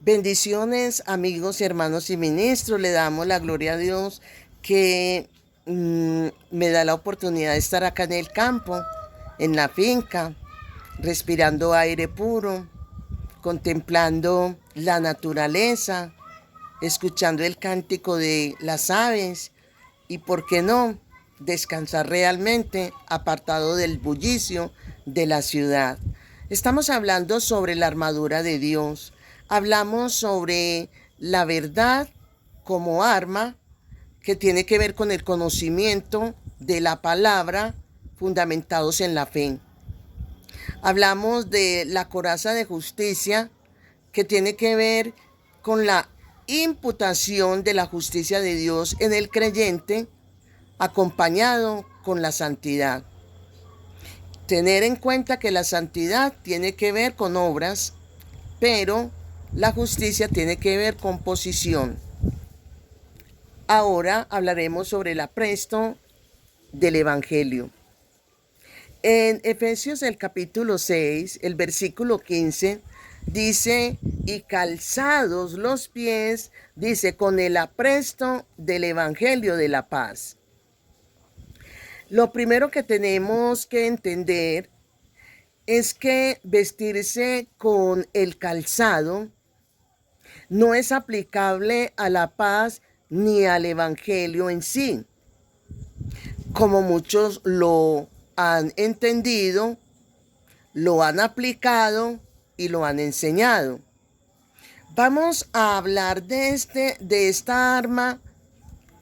Bendiciones, amigos, hermanos y ministros. Le damos la gloria a Dios que me da la oportunidad de estar acá en el campo, en la finca, respirando aire puro, contemplando la naturaleza, escuchando el cántico de las aves y, ¿por qué no?, descansar realmente apartado del bullicio de la ciudad. Estamos hablando sobre la armadura de Dios. Hablamos sobre la verdad como arma que tiene que ver con el conocimiento de la palabra fundamentados en la fe. Hablamos de la coraza de justicia que tiene que ver con la imputación de la justicia de Dios en el creyente, acompañado con la santidad. Tener en cuenta que la santidad tiene que ver con obras, pero la justicia tiene que ver con posición. Ahora hablaremos sobre el apresto del Evangelio. En Efesios el capítulo 6, el versículo 15, dice, y calzados los pies, dice, con el apresto del Evangelio de la paz. Lo primero que tenemos que entender es que vestirse con el calzado no es aplicable a la paz ni al Evangelio en sí, como muchos lo han entendido, lo han aplicado y lo han enseñado. Vamos a hablar de esta arma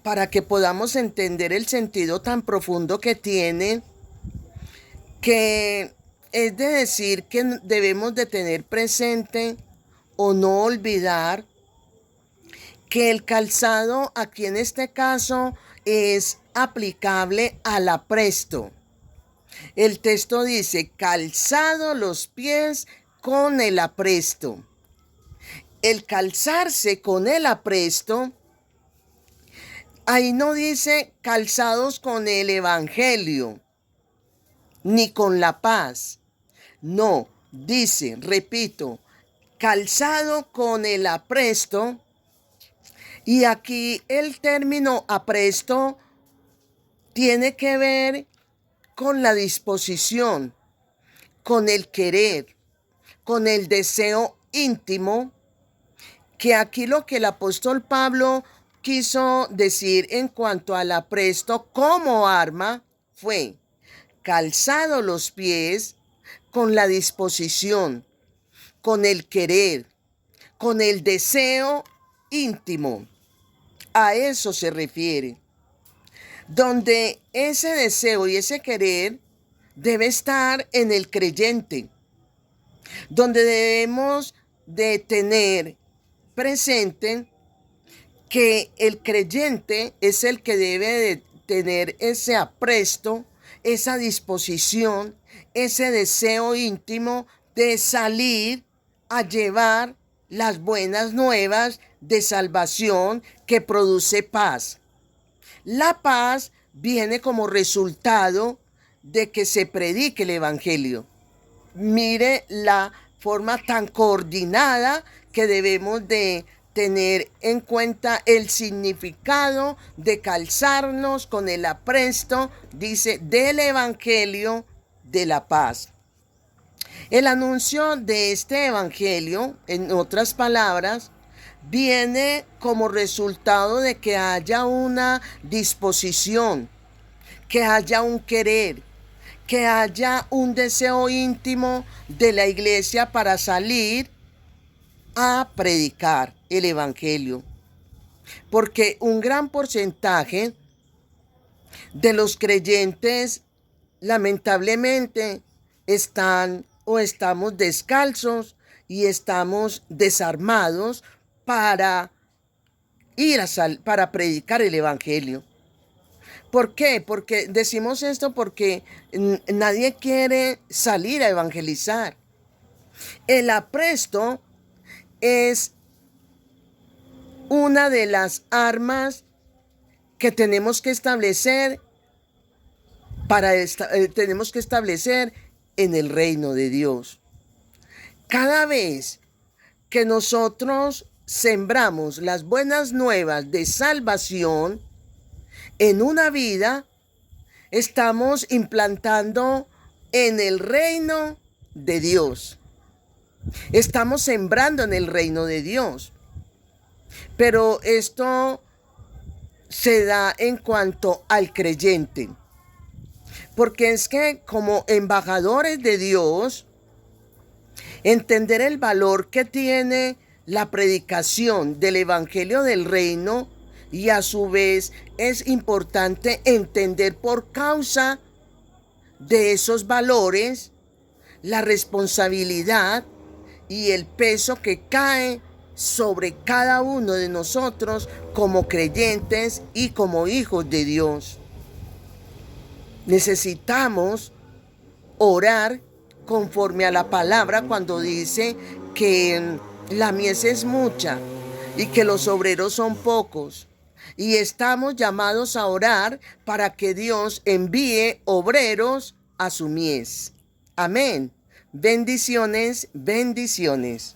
para que podamos entender el sentido tan profundo que tiene, que es de decir que debemos de tener presente o no olvidar que el calzado aquí en este caso es aplicable al apresto. El texto dice, calzado los pies con el apresto. El calzarse con el apresto, ahí no dice calzados con el Evangelio, ni con la paz. No, dice, repito, calzado con el apresto. Y aquí el término apresto tiene que ver con la disposición, con el querer, con el deseo íntimo, que aquí lo que el apóstol Pablo quiso decir en cuanto al apresto como arma fue calzado los pies con la disposición, con el querer, con el deseo íntimo. A eso se refiere. Donde ese deseo y ese querer debe estar en el creyente, donde debemos de tener presente que el creyente es el que debe de tener ese apresto, esa disposición, ese deseo íntimo de salir a llevar las buenas nuevas de salvación que produce paz. La paz viene como resultado de que se predique el Evangelio. Mire la forma tan coordinada que debemos de tener en cuenta el significado de calzarnos con el apresto, dice, del Evangelio de la paz. El anuncio de este Evangelio, en otras palabras, viene como resultado de que haya una disposición, que haya un querer, que haya un deseo íntimo de la iglesia para salir a predicar el Evangelio. Porque un gran porcentaje de los creyentes, lamentablemente, están o estamos descalzos y estamos desarmados para para predicar el Evangelio. ¿Por qué? Porque decimos esto porque nadie quiere salir a evangelizar. El apresto es una de las armas que tenemos que establecer tenemos que establecer en el reino de Dios. Cada vez que nosotros sembramos las buenas nuevas de salvación en una vida, estamos implantando en el reino de Dios. Estamos sembrando en el reino de Dios. Pero esto se da en cuanto al creyente. Porque es que como embajadores de Dios, entender el valor que tiene la predicación del Evangelio del Reino, y a su vez es importante entender por causa de esos valores la responsabilidad y el peso que cae sobre cada uno de nosotros como creyentes y como hijos de Dios. Necesitamos orar conforme a la palabra cuando dice que la mies es mucha y que los obreros son pocos. Y estamos llamados a orar para que Dios envíe obreros a su mies. Amén. Bendiciones, bendiciones.